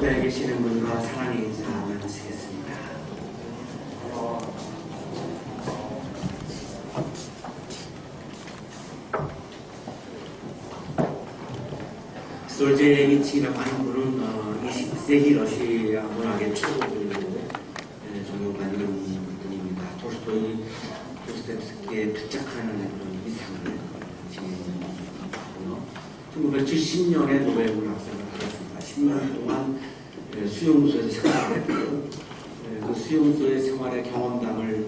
옆에 계시는 분과 사랑의 인사 나누시겠습니다. 솔제니치라고 하는 분은 20세기 러시아 문학의 최고로 존경받는 분입니다. 도스토옙스키에 부착하는 그런 이상을 지닌 분이고요. 1970년에 노벨 문학상을 받았습니다. 10년 동안 수용소에서 생활했고요. 그 수용소의 생활의 경험담을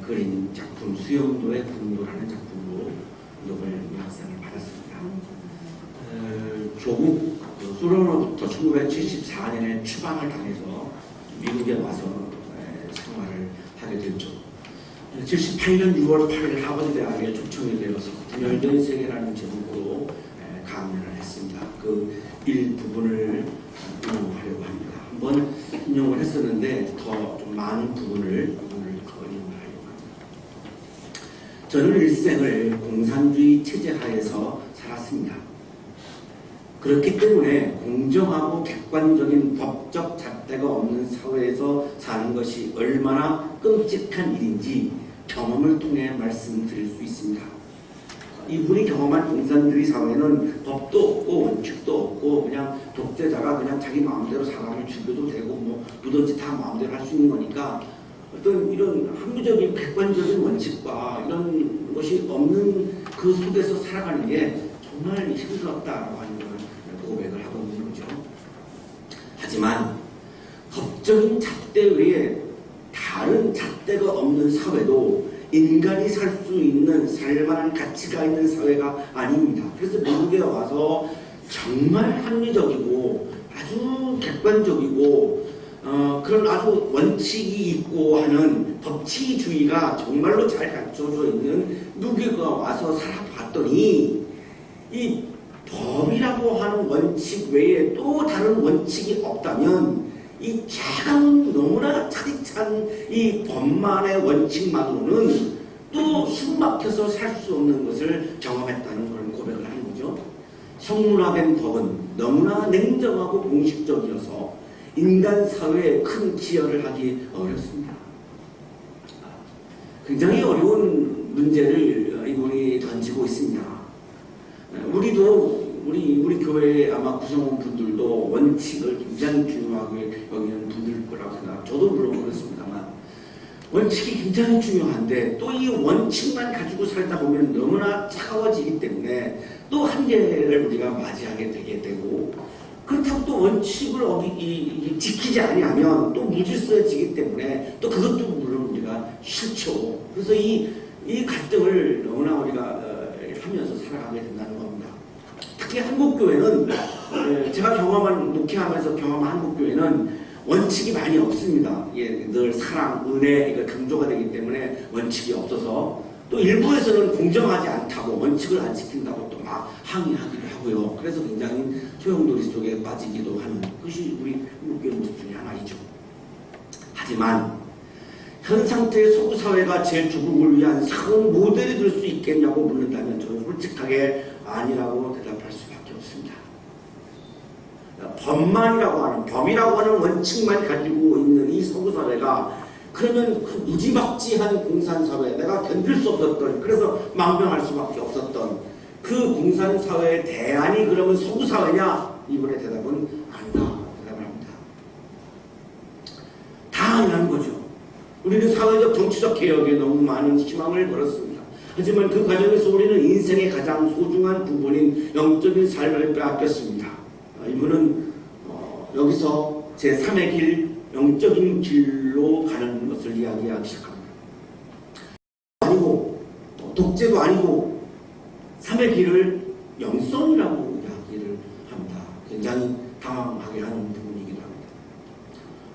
그린 작품 수용소의 분노라는 작품으로 노벨 문학상을 받았습니다. 조국 소련으로부터 1974년에 추방을 당해서 미국에 와서 생활을 하게 됐죠. 78년 6월 8일 하버드 대학에 초청이 되어서 분열된 세계라는 제목으로 강연을 했습니다. 그 일부분을 인용하려고 합니다. 한번 인용을 했었는데 더 좀 많은 부분을 오늘 더 인용하려고 합니다. 저는 일생을 공산주의 체제 하에서 살았습니다. 그렇기 때문에 공정하고 객관적인 법적 잣대가 없는 사회에서 사는 것이 얼마나 끔찍한 일인지 경험을 통해 말씀드릴 수 있습니다. 이분이 경험한 공산주의 사회는 법도 없고 원칙도 없고 그냥 독재자가 그냥 자기 마음대로 사람을 죽여도 되고 뭐 누든지 다 마음대로 할 수 있는 거니까 어떤 이런 합리적인 객관적인 원칙과 이런 것이 없는 그 속에서 살아가는 게 정말 힘들었다라고 하는 걸 고백을 하고 있는 거죠. 하지만 법적인 잣대 외에 다른 잣대가 없는 사회도 인간이 살 수 있는 살만한 가치가 있는 사회가 아닙니다. 그래서 미국에 와서 정말 합리적이고 아주 객관적이고 그런 아주 원칙이 있고 하는 법치주의가 정말로 잘 갖춰져 있는 미국에 와서 살아봤더니 이 법이라고 하는 원칙 외에 또 다른 원칙이 없다면 이 차가운 너무나 차디찬 이 법만의 원칙만으로는 또 숨막혀서 살 수 없는 것을 경험했다는 그런 고백을 하는 거죠. 성문화된 법은 너무나 냉정하고 공식적이어서 인간 사회에 큰 기여를 하기 어렵습니다. 굉장히 어려운 문제를 이분이 던지고 있습니다. 우리 교회의 아마 구성원 분들도 원칙을 굉장히 중요하게 여기는 분들 거라고 생각합니다. 저도 물론 그렇습니다만 원칙이 굉장히 중요한데 또 이 원칙만 가지고 살다 보면 너무나 차가워지기 때문에 또 한계를 우리가 맞이하게 되게 되고 그렇다고 또 원칙을 지키지 아니하면 또 무질서해지기 때문에 또 그것도 물론 우리가 싫죠. 그래서 이 갈등을 너무나 우리가 하면서 살아가게 된다는 겁니다. 특히 한국교회는 제가 경험한 목회하면서 경험한 한국교회는 원칙이 많이 없습니다. 늘 사랑, 은혜 이거 강조가 되기 때문에 원칙이 없어서 또 일부에서는 공정하지 않다고 원칙을 안 지킨다고 또 막 항의하기도 하고요. 그래서 굉장히 소용돌이 속에 빠지기도 하는 것이 우리 한국교회 모습 중에 하나이죠. 하지만 현 상태의 서구사회가 제 조국을 위한 새로운 모델이 될 수 있겠냐고 묻는다면 저는 솔직하게 아니라고 대답할 수밖에 없습니다. 법이라고 하는 원칙만 가지고 있는 이 서구사회가 그러면 그 무지막지한 공산사회, 내가 견딜 수 없었던, 그래서 망명할 수밖에 없었던 그 공산사회의 대안이 그러면 서구사회냐? 이번에 대답은 아니다. 대답을 합니다. 다 아니라는 거죠. 우리는 사회적 정치적 개혁에 너무 많은 희망을 걸었습니다. 하지만 그 과정에서 우리는 인생의 가장 소중한 부분인 영적인 삶을 빼앗겼습니다. 이분은 여기서 제3의 길, 영적인 길로 가는 것을 이야기하기 시작합니다. 아니고 독재도 아니고 3의 길을 영성이라고 이야기를 합니다. 굉장히 당황하게 하는 부분이기도 합니다.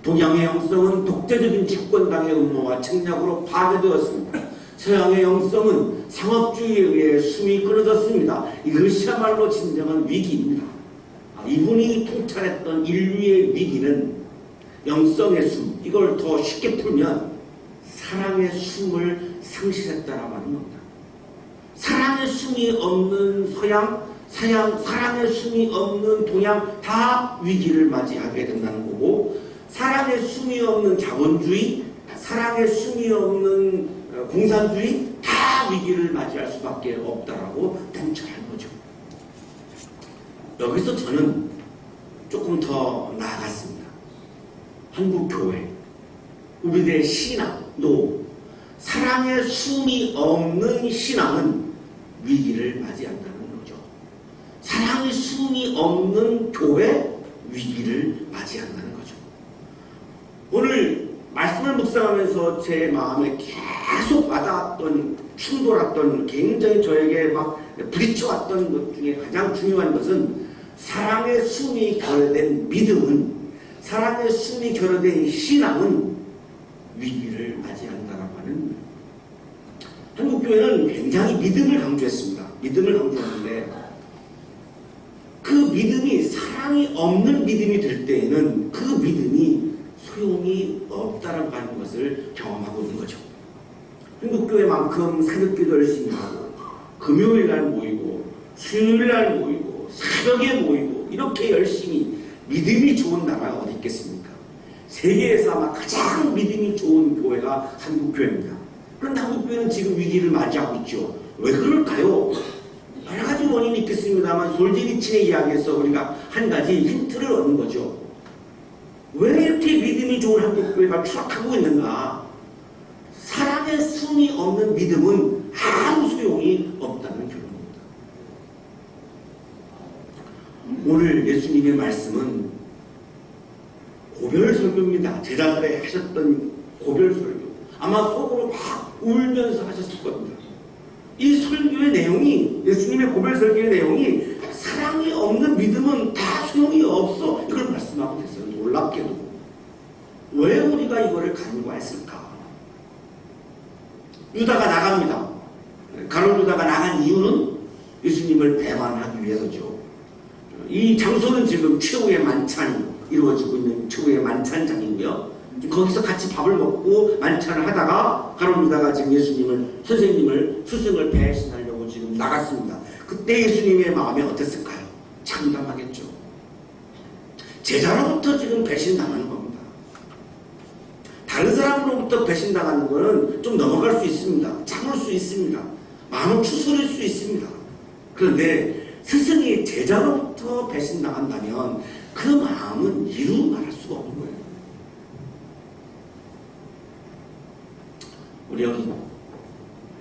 동양의 영성은 독재적인 집권당의 음모와 책략으로 파괴되었습니다. 서양의 영성은 상업주의에 의해 숨이 끊어졌습니다. 이것이야말로 진정한 위기입니다. 이분이 통찰했던 인류의 위기는 영성의 숨, 이걸 더 쉽게 풀면 사랑의 숨을 상실했다라고 하는 겁니다. 사랑의 숨이 없는 서양, 사랑의 숨이 없는 동양 다 위기를 맞이하게 된다는 거고, 사랑의 숨이 없는 자본주의, 사랑의 숨이 없는 공산주의 다 위기를 맞이할 수밖에 없다라고 단정한 거죠. 여기서 저는 조금 더 나아갔습니다. 한국교회, 우리들의 신앙, 사랑의 숨이 없는 신앙은 위기를 맞이한다는 거죠. 사랑의 숨이 없는 교회, 위기를 맞이한다는 거죠. 오늘 말씀을 묵상하면서 제 마음에 계속 와닿았던, 충돌했던, 굉장히 저에게 막 부딪혀왔던 것 중에 가장 중요한 것은 사랑의 숨이 결여된 믿음은, 사랑의 숨이 결여된 신앙은 위기를 맞이한다라고 하는. 한국교회는 굉장히 믿음을 강조했습니다. 믿음을 강조했는데 그 믿음이 사랑이 없는 믿음이 될 때에는 그 믿음이 소용이 없다라고 하는 것을 경험하고 있는 거죠. 한국교회만큼 새벽기도 열심히 하고 금요일날 모이고 수요일날 모이고 새벽에 모이고 이렇게 열심히 믿음이 좋은 나라가 어디 있겠습니까? 세계에서 아마 가장 믿음이 좋은 교회가 한국교회입니다. 그런데 한국교회는 지금 위기를 맞이하고 있죠. 왜 그럴까요? 여러 가지 원인이 있겠습니다만 솔제니친의 이야기에서 우리가 한 가지 힌트를 얻는 거죠. 왜 이렇게 믿음이 좋은 한국교회가 추락하고 있는가? 사랑의 숨이 없는 믿음은 아무 소용이 없다는 결론입니다. 오늘 예수님의 말씀은 고별설교입니다. 제자들이 하셨던 고별설교. 아마 속으로 막 울면서 하셨을 겁니다. 이 설교의 내용이, 예수님의 고별설교의 내용이 사랑이 없는 믿음은 다 소용이 없어, 이걸 말씀하고 계세요. 놀랍게도. 왜 우리가 이거를 간과했을까? 유다가 나갑니다. 가룟 유다가 나간 이유는 예수님을 배반하기 위해서죠. 이 장소는 지금 최후의 만찬이 이루어지고 있는 최후의 만찬장이고요. 거기서 같이 밥을 먹고 만찬을 하다가 가룟 유다가 지금 예수님을, 선생님을, 스승을 배신하려고 지금 나갔습니다. 그때 예수님의 마음이 어땠을까요? 참담하겠죠. 제자로부터 지금 배신당하는 겁니다. 다른 사람으로부터 배신당하는 것은 좀 넘어갈 수 있습니다. 참을 수 있습니다. 마음을 추스릴 수 있습니다. 그런데 스승이 제자로부터 배신당한다면 그 마음은 이루 말할 수가 없는 거예요. 우리 여기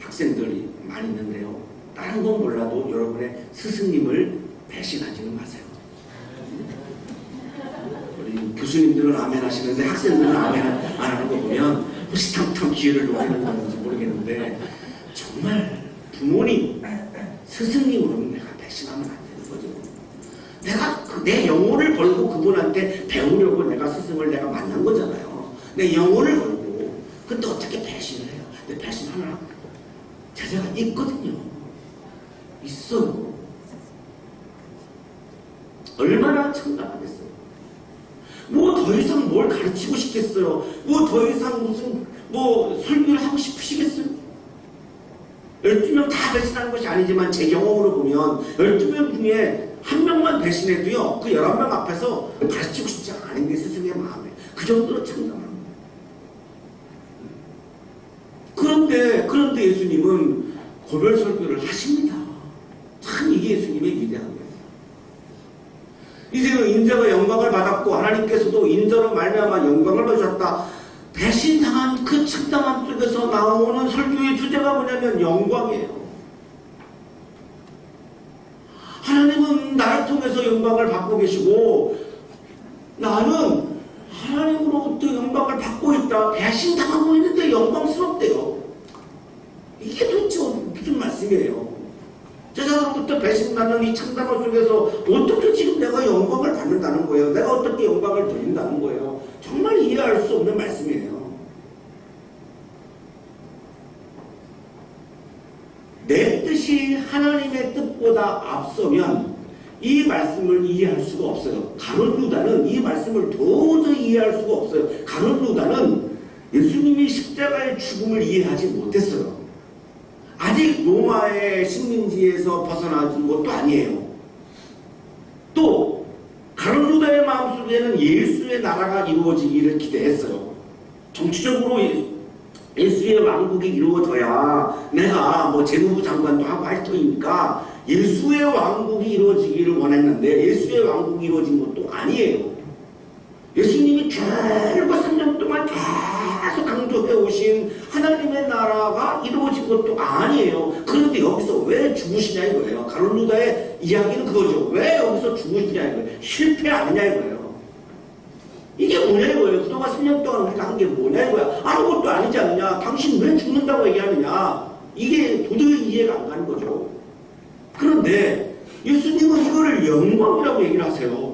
학생들이 많이 있는데요. 다른 건 몰라도 여러분의 스승님을 배신하지는 마세요. 우리 교수님들은 아멘 하시는데 학생들은 아멘 안 하는 거 보면 호시탐탐 기회를 노리는 건지 모르겠는데, 정말 부모님, 스승님으로는 내가 배신하면 안 되는 거죠. 내가 내 영혼을 걸고 그분한테 배우려고 내가 스승을 내가 만난 거잖아요. 내 영혼을 걸고. 근데 어떻게 배신을 해요? 근데 배신하나? 제자가 있거든요. 있어요. 얼마나 참담하겠어요. 뭐 더 이상 뭘 가르치고 싶겠어요? 뭐 더 이상 무슨 설교를 하고 싶으시겠어요? 12명 다 배신하는 것이 아니지만 제 경험으로 보면 12명 중에 한 명만 배신해도요, 그 11명 앞에서 가르치고 싶지 않은 게 스승의 마음에, 그 정도로 참담합니다. 그런데 예수님은 고별 설교를 하십니다. 참 이게 예수님의 위대한 거예요. 이제는 인자가 영광을 받았고 하나님께서도 인자로 말미암아 영광을 받으셨다. 배신당한 그 참담함 속에서 나오는 설교의 주제가 뭐냐면 영광이에요. 하나님은 나를 통해서 영광을 받고 계시고 나는 하나님으로부터 영광을 받고 있다. 배신당하고 있는데 영광스럽대요. 이게 도대체 무슨 말씀이에요? 제자로부터 배신받는 이 참담함 속에서 어떻게 지금 내가 영광을 받는다는 거예요? 내가 어떻게 영광을 드린다는 거예요? 정말 이해할 수 없는 말씀이에요. 내 뜻이 하나님의 뜻보다 앞서면 이 말씀을 이해할 수가 없어요. 가룟 유다는 이 말씀을 도저히 이해할 수가 없어요. 가룟 유다는 예수님이 십자가의 죽음을 이해하지 못했어요. 아직 로마의 식민지에서 벗어나진 것도 아니에요. 또 가룟 유다의 마음속에는 예수의 나라가 이루어지기를 기대했어요. 정치적으로 예수의 왕국이 이루어져야 내가 뭐 재무부 장관도 하고 할 터이니까 예수의 왕국이 이루어지기를 원했는데 예수의 왕국이 이루어진 것도 아니에요. 예수님이 결국 3년 동안 계속 강조해 오신 하나님의 나라가 이루어진 것도 아니에요. 그런데 여기서 왜 죽으시냐 이거예요. 가룟 유다의 이야기는 그거죠. 왜 여기서 죽으시냐 이거예요. 실패 아니냐 이거예요. 이게 뭐냐 이거예요. 그동안 3년 동안 우리가 한 게 뭐냐 이거야. 아무것도 아니지 않느냐. 당신 왜 죽는다고 얘기하느냐. 이게 도저히 이해가 안 가는 거죠. 그런데 예수님은 이거를 영광이라고 얘기를 하세요.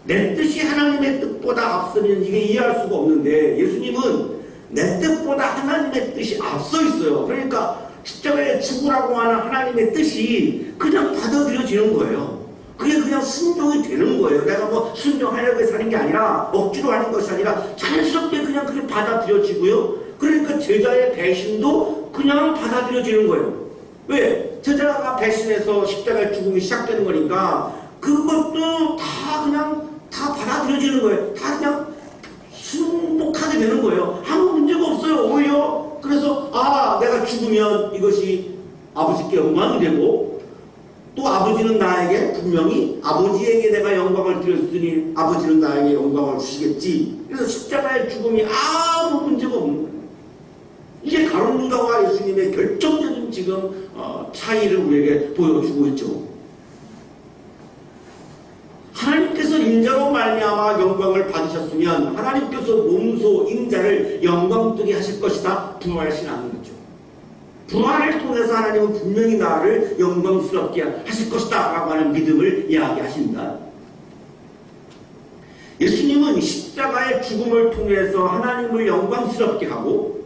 내 뜻이 하나님의 뜻보다 앞서면 이게 이해할 수가 없는데 예수님은 내 뜻보다 하나님의 뜻이 앞서 있어요. 그러니까 십자가에 죽으라고 하는 하나님의 뜻이 그냥 받아들여지는 거예요. 그게 그냥 순종이 되는 거예요. 내가 뭐 순종하려고 해서 하는 게 아니라 억지로 하는 것이 아니라 자연스럽게 그냥 그게 받아들여지고요. 그러니까 제자의 배신도 그냥 받아들여지는 거예요. 왜? 제자가 배신해서 십자가의 죽음이 시작되는 거니까 그것도 다 그냥 다 받아들여지는 거예요. 다 그냥 순복하게 되는 거예요. 아무 문제가 없어요. 오히려 그래서 내가 죽으면 이것이 아버지께 영광이 되고 또 아버지는 나에게 분명히 아버지에게 내가 영광을 드렸으니 아버지는 나에게 영광을 주시겠지. 그래서 십자가의 죽음이 아무 문제가 없는 거예요. 이게 가룟 유다와 예수님의 결정적인 지금 차이를 우리에게 보여주고 있죠. 하나님께서 인자로 말미암아 영광을 받으셨으면 하나님께서 몸소 인자를 영광되게 하실 것이다. 부활하시지 않는 거죠. 부활을 통해서 하나님은 분명히 나를 영광스럽게 하실 것이다 라고 하는 믿음을 이야기하신다. 예수님은 십자가의 죽음을 통해서 하나님을 영광스럽게 하고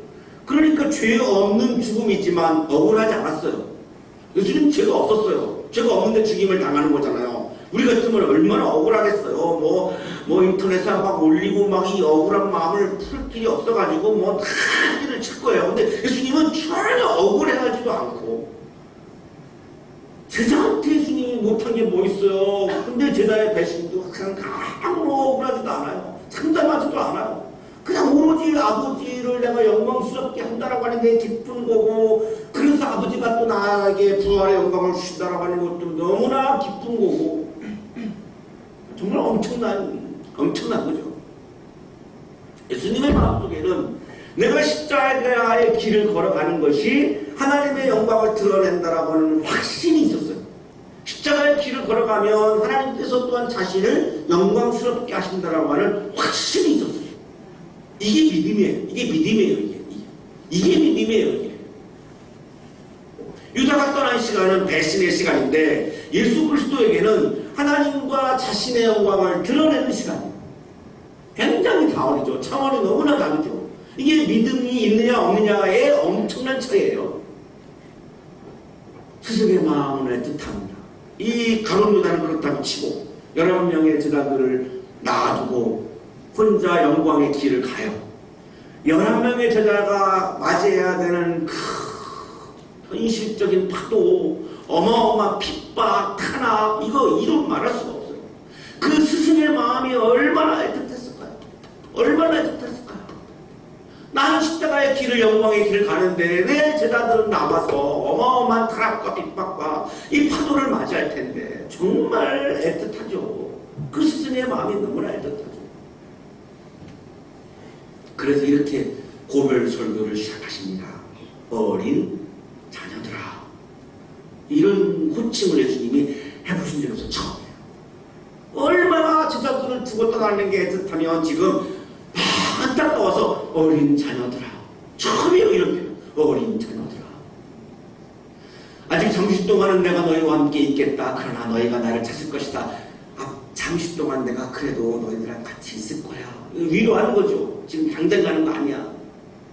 그러니까 죄 없는 죽음이지만 억울하지 않았어요. 예수님 죄가 없었어요. 죄가 없는데 죽임을 당하는 거잖아요. 우리 같으면 얼마나 억울하겠어요. 뭐 인터넷에 막 올리고 막 이 억울한 마음을 풀 길이 없어가지고 뭐 다 일을 칠 거예요. 근데 예수님은 전혀 억울해하지도 않고 제자한테 예수님이 못한 게 뭐 있어요. 근데 제자의 배신도 그냥 아무로 억울하지도 않아요. 상담하지도 않아요. 그냥 오로지 아버지를 내가 영광스럽게 한다라고 하는 게 기쁜 거고 그래서 아버지가 또 나에게 부활의 영광을 주신다라고 하는 것도 너무나 기쁜 거고 정말 엄청난 거죠. 예수님의 마음속에는 내가 십자가의 길을 걸어가는 것이 하나님의 영광을 드러낸다라고 하는 확신이 있었어요. 십자가의 길을 걸어가면 하나님께서 또한 자신을 영광스럽게 하신다라고 하는 확신이 있었어요. 이게 믿음이에요. 이게 믿음이에요. 유다가 떠난 시간은 배신의 시간인데 예수 그리스도에게는 하나님과 자신의 영광을 드러내는 시간이에요. 굉장히 다르죠. 차원이 너무나 다르죠. 이게 믿음이 있느냐 없느냐의 엄청난 차이예요. 스승의 마음은 애틋합니다. 이 가룟 유다는 그렇다고 치고 11명의 제자들을 놔두고 혼자 영광의 길을 가요. 11명의 제자가 맞이해야 되는 현실적인 파도, 어마어마한 핍박, 탄압, 이거 이루 말할 수가 없어요. 그 스승의 마음이 얼마나 애틋했을까요? 나는 십자가의 길을, 영광의 길을 가는데 내 제자들은 남아서 어마어마한 탄압과 핍박과 이 파도를 맞이할 텐데 정말 애틋하죠. 그 스승의 마음이 너무나 애틋하죠. 그래서 이렇게 고별 설교를 시작하십니다. 어린 자녀들아. 이런 호칭을 예수님이 해보신 적이 없어요. 처음이에요. 얼마나 제자들을 두고 떠나는 게 애틋하면 지금 안타까워서 어린 자녀들아. 처음이에요. 이렇게 어린 자녀들아. 아직 잠시 동안은 내가 너희와 함께 있겠다. 그러나 너희가 나를 찾을 것이다. 잠시 동안 내가 그래도 너희들랑 같이 있을 거야. 위로하는 거죠. 지금 당장 가는 거 아니야.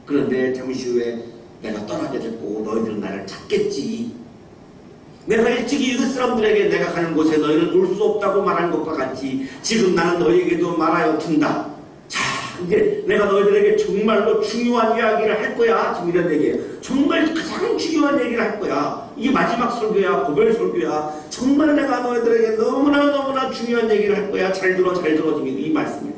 그런데 잠시 후에 내가 떠나게 됐고 너희들은 나를 찾겠지. 내가 일찍이 이웃 사람들에게 내가 가는 곳에 너희는 올 수 없다고 말하는 것과 같이 지금 나는 너희에게도 말하여 둔다. 자, 이제 내가 너희들에게 정말로 중요한 이야기를 할 거야. 지금 이런 얘기예요. 정말 가장 중요한 얘기를 할 거야. 이게 마지막 설교야, 고별 설교야. 정말 내가 너희들에게 너무나 중요한 얘기를 할 거야. 잘 들어, 이 말씀이에요.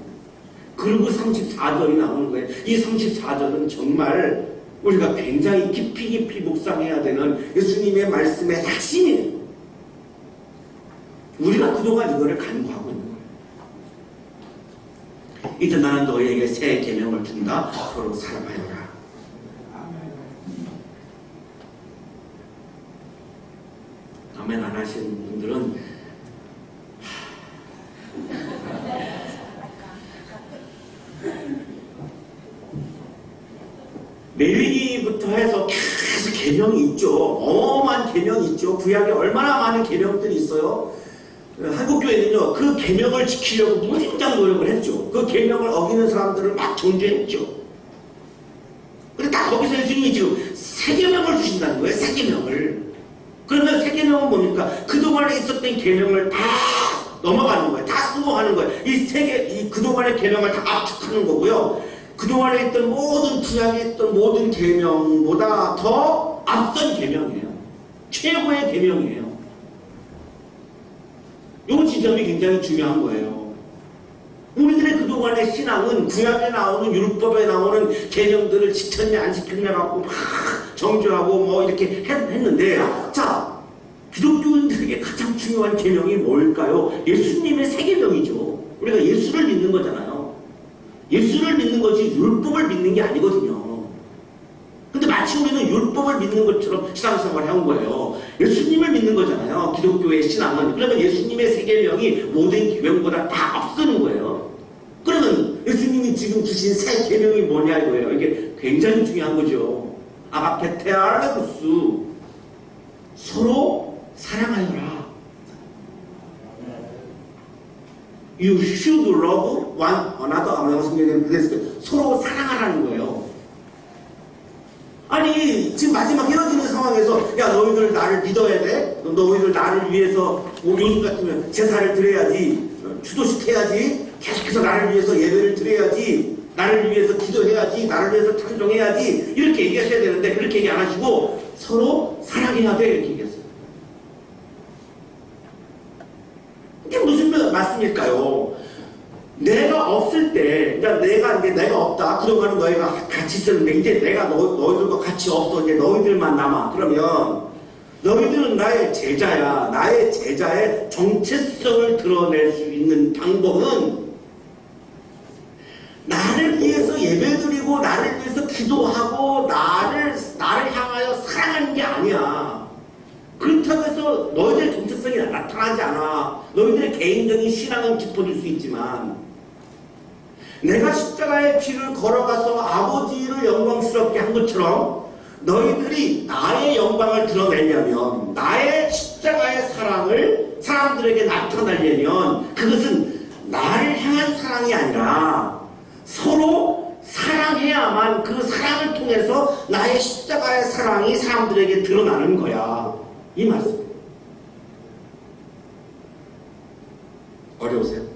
그리고 34절이 나오는 거예요. 이 34절은 정말 우리가 굉장히 깊이 묵상해야 되는 예수님의 말씀의 핵심이에요. 우리가 그동안 이거를 간구하고 있는 거예요. 이제 나는 너희에게 새 계명을 준다. 서로 사랑하여라. 아멘 안 하시는 분들은 매일기부터 해서 계속 계명이 있죠. 어마어마한 계명이 있죠. 구약에 얼마나 많은 계명들이 있어요. 한국교회는요, 그 계명을 지키려고 무진장 노력을 했죠. 그 계명을 어기는 사람들을 막 정죄했죠. 근데 다 거기서 예수님이 지금 새 계명을 주신다는 거예요. 새 계명을. 그러면 새 계명은 뭡니까? 그동안에 있었던 계명을 다 넘어가는 거예요. 다 수긍하는 거예요. 이 그동안의 계명을 다 압축하는 거고요. 그동안에 있던 모든 구약에 있던 모든 계명보다 더 앞선 계명이에요. 최고의 계명이에요. 이 지점이 굉장히 중요한 거예요. 우리들의 그동안의 신앙은 구약에 나오는 율법에 나오는 계명들을 지켰냐 안 지켰냐 갖고 막 정죄하고 뭐 이렇게 했는데, 자, 기독교인들에게 가장 중요한 계명이 뭘까요? 예수님의 새 계명이죠. 우리가 예수를 믿는 거잖아요. 예수를 믿는 거지 율법을 믿는 게 아니거든요. 근데 마치 우리는 율법을 믿는 것처럼 신앙생활을 해온 거예요. 예수님을 믿는 거잖아요. 기독교의 신앙은. 그러면 예수님의 새 계명이 모든 계명보다 다 앞서는 거예요. 그러면 예수님이 지금 주신 새 계명이 뭐냐 이거예요. 이게 굉장히 중요한 거죠. 아가페테알레구스, 서로 사랑하여라. You should love one another. 아마 성경에는 그랬을 때 서로 사랑하라는 거예요. 아니 지금 마지막 헤어지는 상황에서 야 너희들 나를 믿어야 돼? 너희들 나를 위해서 뭐 요즘 같으면 제사를 드려야지, 추도식해야지, 계속해서 나를 위해서 예배를 드려야지, 나를 위해서 기도해야지, 나를 위해서 찬송해야지 이렇게 얘기하셔야 되는데 그렇게 얘기 안 하시고 서로 사랑해야 돼 이렇게 얘기했어요. 이게 무슨 말씀일까요? 내가 없을 때, 그러니까 내가 없다. 그동안은 너희가 같이 있었는데 이제 내가 너희들과 같이 없어. 이제 너희들만 남아. 그러면 너희들은 나의 제자야. 나의 제자의 정체성을 드러낼 수 있는 방법은 나를 위해서 예배드리고 나를 위해서 기도하고 나를 향하여 사랑하는 게 아니야. 그렇다고 해서 너희들의 정체성이 나타나지 않아. 너희들의 개인적인 신앙은 깊어질 수 있지만 내가 십자가의 피를 걸어가서 아버지를 영광스럽게 한 것처럼 너희들이 나의 영광을 드러내려면, 나의 십자가의 사랑을 사람들에게 나타내려면 그것은 나를 향한 사랑이 아니라 서로 사랑해야만 그 사랑을 통해서 나의 십자가의 사랑이 사람들에게 드러나는 거야. 이 말씀. 어려우세요?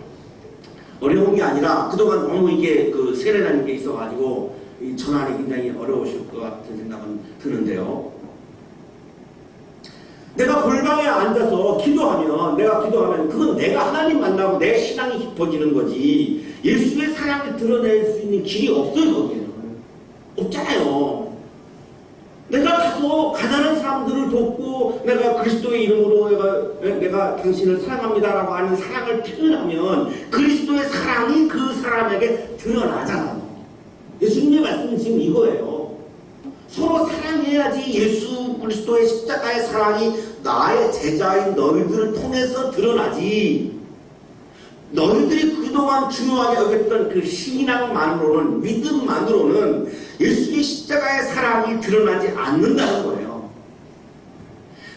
어려운 게 아니라 그동안 너무 이게 그 세례라는 게 있어가지고 이 전환이 굉장히 어려우실 것 같은 생각은 드는데요. 내가 골방에 앉아서 기도하면 그건 내가 하나님 만나고 내 신앙이 깊어지는 거지 예수의 사랑을 드러낼 수 있는 길이 없어요. 거기에는 없잖아요. 내가 가서 가난한 사람들을 돕고 내가 그리스도의 이름으로 내가 당신을 사랑합니다라고 하는 사랑을 표현하면 그리스도의 사랑이 그 사람에게 드러나잖아요. 예수님의 말씀은 지금 이거예요. 서로 사랑해야지 예수 그리스도의 십자가의 사랑이 나의 제자인 너희들을 통해서 드러나지. 너희들이 그동안 중요하게 여겼던 그 신앙만으로는, 믿음만으로는 예수의 십자가의 사랑이 드러나지 않는다는 거예요.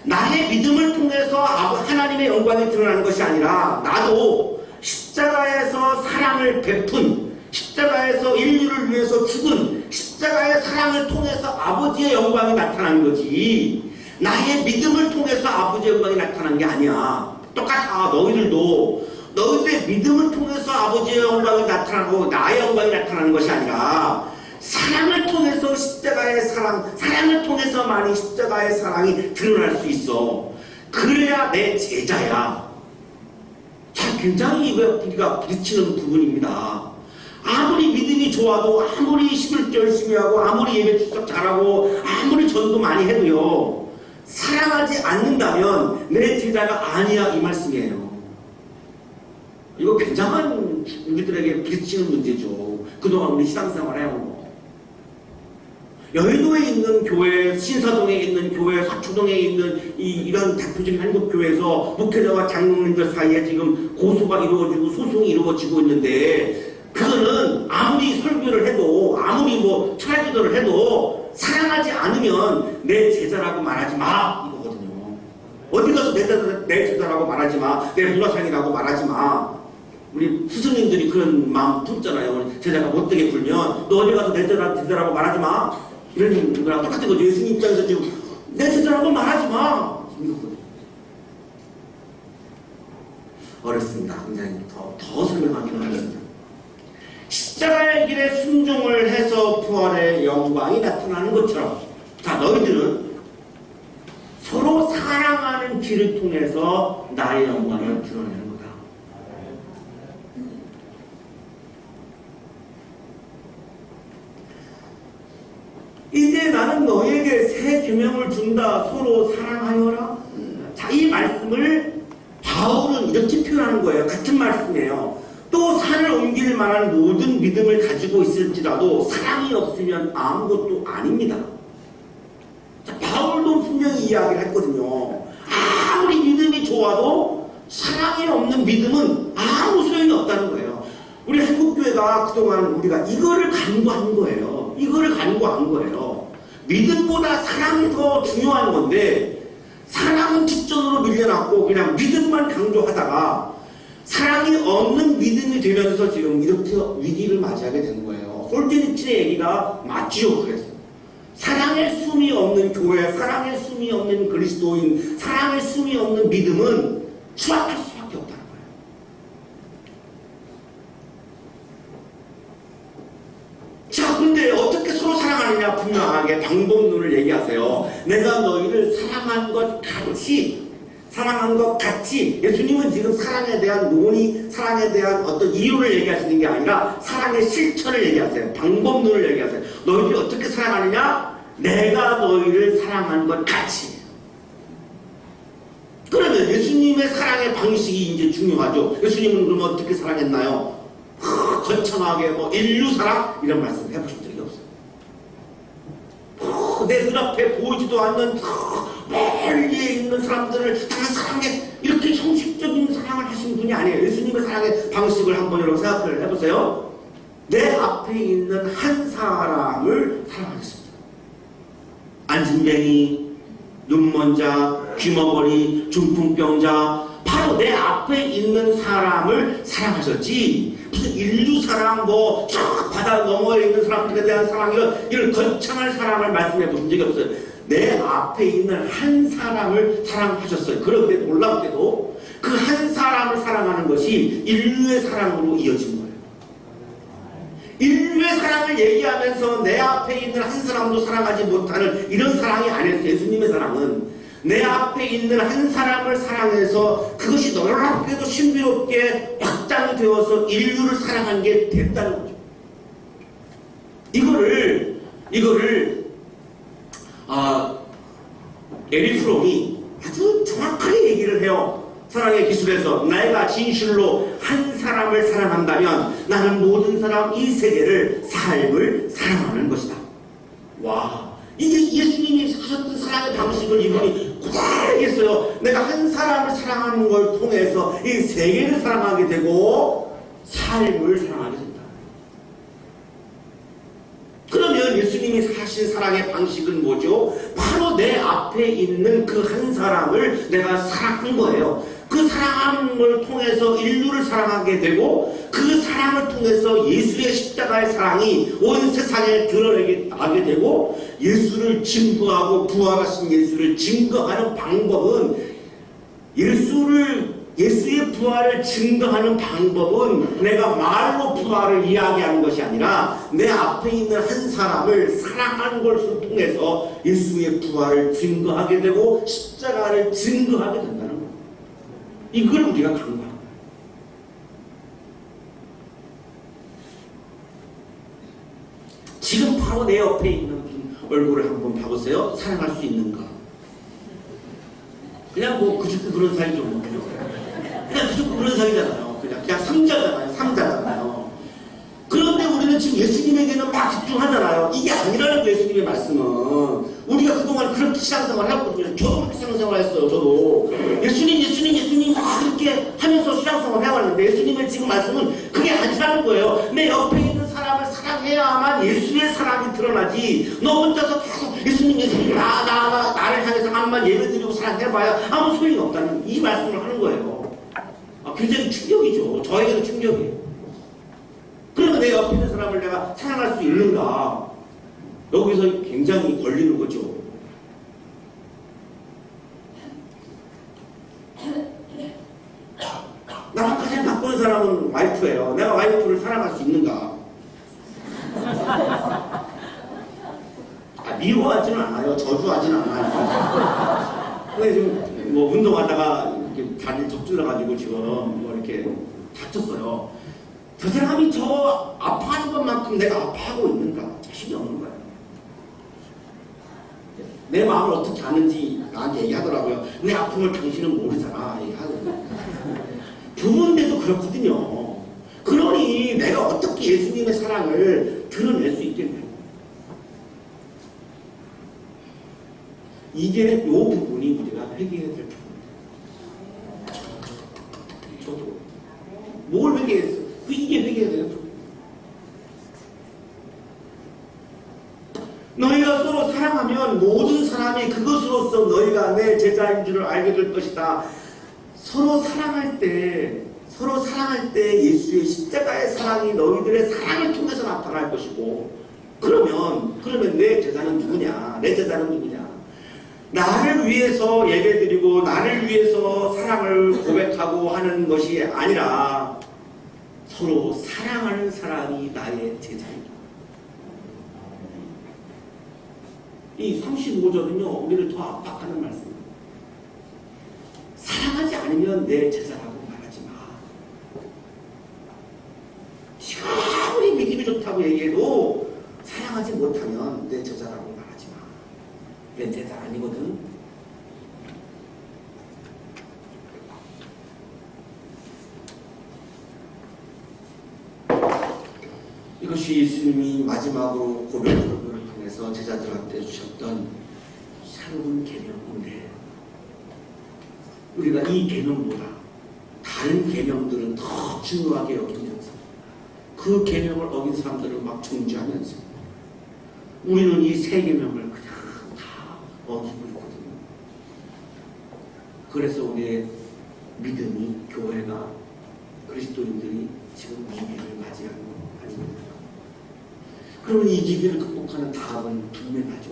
나의 믿음을 통해서 하나님의 영광이 드러나는 것이 아니라 나도 십자가에서 사랑을 베푼, 십자가에서 인류를 위해서 죽은 십자가의 사랑을 통해서 아버지의 영광이 나타나는 거지 나의 믿음을 통해서 아버지의 영광이 나타나는 게 아니야. 똑같아. 너희들의 믿음을 통해서 아버지의 영광이 나타나고 나의 영광이 나타나는 것이 아니라 사랑을 통해서 십자가의 사랑, 사랑을 통해서만이 십자가의 사랑이 드러날 수 있어. 그래야 내 제자야. 자, 굉장히 우리가 부딪히는 부분입니다. 아무리 믿음이 좋아도, 아무리 11조 열심히 하고, 아무리 예배 출석 잘하고, 아무리 전도 많이 해도요, 사랑하지 않는다면 내 제자가 아니야, 이 말씀이에요. 이거 굉장한 우리들에게 부딪히는 문제죠. 그동안 우리 신앙생활 해요. 여의도에 있는 교회, 신사동에 있는 교회, 서초동에 있는 이런 대표적인 한국 교회에서 목회자와 장로님들 사이에 지금 고소가 이루어지고 소송이 이루어지고 있는데, 그거는 아무리 설교를 해도, 아무리 뭐 철학기도를 해도 사랑하지 않으면 내 제자라고 말하지 마, 이거거든요. 어디 가서 내 제자라고 말하지 마, 내 문화상이라고 말하지 마. 우리 스승님들이 그런 마음 품잖아요. 제자가 못되게 굴면 너 어디 가서 내 제자라고 말하지 마, 이런 거랑 똑같은 거죠. 예수님 입장에서 지금 내 제자라고 말하지 마, 어렵습니다. 굉장히 더 설명하기는 어렵습니다. 십자가의 길에 순종을 해서 부활의 영광이 나타나는 것처럼, 자, 너희들은 서로 사랑하는 길을 통해서 나의 영광을 드러내는 거다. 이제 나는 너희에게 새 계명을 준다. 서로 사랑하여라. 자, 이 말씀을 바울은 이렇게 표현하는 거예요. 같은 말씀이에요. 또 산을 옮길 만한 모든 믿음을 가지고 있을지라도 사랑이 없으면 아무것도 아닙니다. 자, 바울도 분명히 이야기를 했거든요. 아무리 믿음이 좋아도 사랑이 없는 믿음은 아무 소용이 없다는 거예요. 우리 한국교회가 그동안 우리가 이거를 간구한 거예요. 이거를 간구한 거예요. 믿음보다 사랑이 더 중요한 건데, 사랑은 뒷전으로 밀려났고 그냥 믿음만 강조하다가 사랑이 없는 믿음이 되면서 지금 이렇게 위기를 맞이하게 된 거예요. 솔제니친의 얘기가 맞지요. 그래서 사랑의 숨이 없는 교회, 사랑의 숨이 없는 그리스도인, 사랑의 숨이 없는 믿음은 추락할 수밖에 없다는 거예요. 자, 근데 어떻게 서로 사랑하느냐? 분명하게 방법론을 얘기하세요. 내가 너희를 사랑한 것 같이, 사랑한 것 같이. 예수님은 지금 사랑에 대한 논의, 사랑에 대한 어떤 이유를 얘기하시는 게 아니라 사랑의 실천을 얘기하세요. 방법론을 얘기하세요. 너희들이 어떻게 사랑하느냐? 내가 너희를 사랑한 것 같이. 그러면 예수님의 사랑의 방식이 이제 중요하죠. 예수님은 그러면 어떻게 사랑했나요? 거창하게 뭐 인류 사랑 이런 말씀 해보신 적이 없어요. 내 눈앞에 보이지도 않는 멀리에 있는 사람들을 다 사랑해, 이렇게 형식적인 사랑을 하신 분이 아니에요. 예수님의 사랑의 방식을 한번 여러분 생각을 해보세요. 내 앞에 있는 한 사람을 사랑하셨습니다. 안진뱅이, 눈먼 자, 귀머거리, 중풍병자, 바로 내 앞에 있는 사람을 사랑하셨지, 무슨 인류 사랑, 뭐 저 바다 너머에 있는 사람들에 대한 사랑, 이런 거창한 사랑을 말씀해 본 적이 없어요. 내 앞에 있는 한 사람을 사랑하셨어요. 그런데 놀랍게도 그 한 사람을 사랑하는 것이 인류의 사랑으로 이어진 거예요. 인류의 사랑을 얘기하면서 내 앞에 있는 한 사람도 사랑하지 못하는 이런 사랑이 아니었어요. 예수님의 사랑은 내 앞에 있는 한 사람을 사랑해서 그것이 놀랍게도 신비롭게 확장이 되어서 인류를 사랑한 게 됐다는 거죠. 이거를 에릭 프롬이 아주 정확하게 얘기를 해요. 사랑의 기술에서 내가 진실로 한 사람을 사랑한다면 나는 모든 사람, 이 세계를, 삶을 사랑하는 것이다. 와, 이게 예수님이 하셨던 사랑의 방식을 이분이 고달하게 했어요. 내가 한 사람을 사랑하는 걸 통해서 이 세계를 사랑하게 되고 삶을 사랑하게 된다. 그러면 예수님이 하신 사랑의 방식은 뭐죠? 바로 내 앞에 있는 그 한 사람을 내가 사랑한 거예요. 그 사랑하는 걸 통해서 인류를 사랑하게 되고, 그 사랑을 통해서 예수의 십자가의 사랑이 온 세상에 드러나게 되고, 예수를 증거하고 부활하신 예수를 증거하는 방법은 예수를 예수의 부활을 증거하는 방법은 내가 말로 부활을 이야기하는 것이 아니라 내 앞에 있는 한 사람을 사랑하는 것을 통해서 예수의 부활을 증거하게 되고 십자가를 증거하게 된다는 거예요. 이걸 우리가 강조합니다. 지금 바로 내 옆에 있는 얼굴을 한번 봐보세요. 사랑할 수 있는가? 그냥 뭐 그저 그런 사이죠. 그냥 그저 그런 사이잖아요. 그냥 삼자잖아요. 삼자잖아요. 그런데 우리는 지금 예수님에게는 막 집중하잖아요. 이게 아니라는 거 예수님의 말씀은. 우리가 그동안 그렇게 신앙생활을 했거든요. 저도 그렇게 신앙생활을 했어요. 저도. 예수님 막 그렇게 하면서 신앙생활을 해왔는데 예수님의 지금 말씀은 그게 아니라는 거예요. 내 옆에 있는 사람을 사랑해야만 예수의 사랑이 드러나지. 너 혼자서 계속 예수님 나를 향해서 한번 예배드리고 사랑해봐야 아무 소용이 없다는 이 말씀을 하는 거예요. 굉장히 충격이죠. 저에게도 충격이에요. 그러면 내 옆에 있는 사람을 내가 사랑할 수 있는가? 여기서 굉장히 걸리는 거죠. 나랑 가장 가까운 사람은 와이프예요. 내가 와이프를 사랑할 수 있는가? 미워하지는 않아요. 저주하지는 않아요. 근데 지금 뭐 운동하다가 이렇게 다리를 접질러가지고 지금 뭐 이렇게 다쳤어요. 저 사람이 저 아파하는 것만큼 내가 아파하고 있는가? 자신이 없는 거예요. 내 마음을 어떻게 아는지 나한테 얘기하더라고요. 내 아픔을 당신은 모르잖아. 얘기하더라고요. 부모인데도 그렇거든요. 그러니 내가 어떻게 예수님의 사랑을 드러낼 수 있겠냐고. 이게 요 부분이 우리가 회개해야 될 부분입니다. 저도 뭘 회개했어? 이게 회개해야 돼요. 너희가 서로 사랑하면 모든 사람이 그것으로서 너희가 내 제자인 줄을 알게 될 것이다. 서로 사랑할 때 예수의 십자가의 사랑이 너희들의 사랑을 통해서 나타날 것이고, 그러면 내 제자는 누구냐? 내 제자는 누구냐? 나를 위해서 예배드리고 나를 위해서 사랑을 고백하고 하는 것이 아니라 서로 사랑하는 사람이 나의 제자이다. 이 35절은요, 우리를 더 압박하는 말씀입니다. 사랑하지 않으면 내 제자라고 말하지 마. 아무리 믿음이 좋다고 얘기해도 사랑하지 못하면 내 제자라고 말하지 마. 내 제자 아니거든. 이것이 예수님이 마지막으로 고백을 통해서 제자들한테 주셨던 새로운 계명인데, 우리가 이 계명보다 다른 계명들은 더 중요하게 여기면서 그 계명을 어긴 사람들을 막 정죄하면서 우리는 이 세 계명을 그냥 다 어기고 있거든요. 그래서 우리의 믿음이, 교회가, 그리스도인들이 지금 위기를 맞이하는 거 아닙니까? 그러면 이 위기를 극복하는 답은 분명하죠.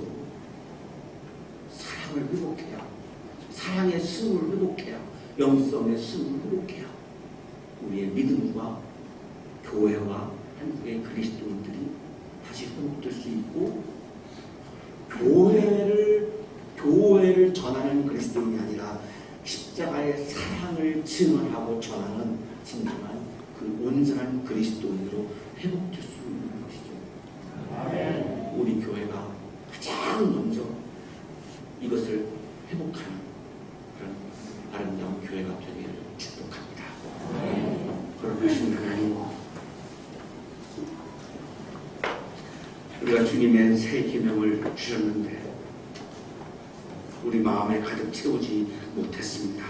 사랑을 회복해야, 사랑의 숨을 회복해야, 영성의 숨을 회복해야 우리의 믿음과 교회와 한국의 그리스도인들이 다시 회복될 수 있고, 교회를 전하는 그리스도인이 아니라 십자가의 사랑을 증언하고 전하는 진정한 그 온전한 그리스도인으로 회복될 수 있는 것이죠. 아멘. 우리 교회가 가장 먼저 이것을 회복하는 그런 아름다운 교회가 되기를 축복합니다. 그러신 하나님, 우리가 주님의 새 계명을 주셨는데 우리 마음에 가득 채우지 못했습니다.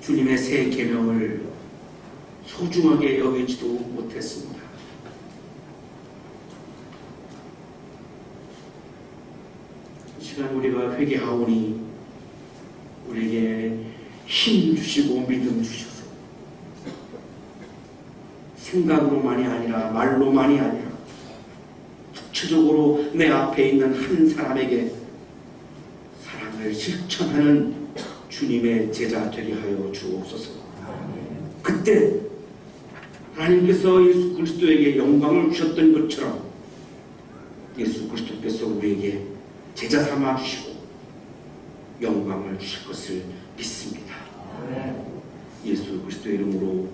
주님의 새 계명을 소중하게 여기지도 못했습니다. 이 시간 우리가 회개하오니 우리에게 힘 주시고 믿음 주셔서 생각으로만이 아니라 말로만이 아니라 구체적으로 내 앞에 있는 한 사람에게 사랑을 실천하는 주님의 제자 되게 하여 주옵소서. 그때 하나님께서 예수 그리스도에게 영광을 주셨던 것처럼 예수 그리스도께서 우리에게 제자 삼아 주시고 영광을 주실 것을 믿습니다. 예수 그리스도의 이름으로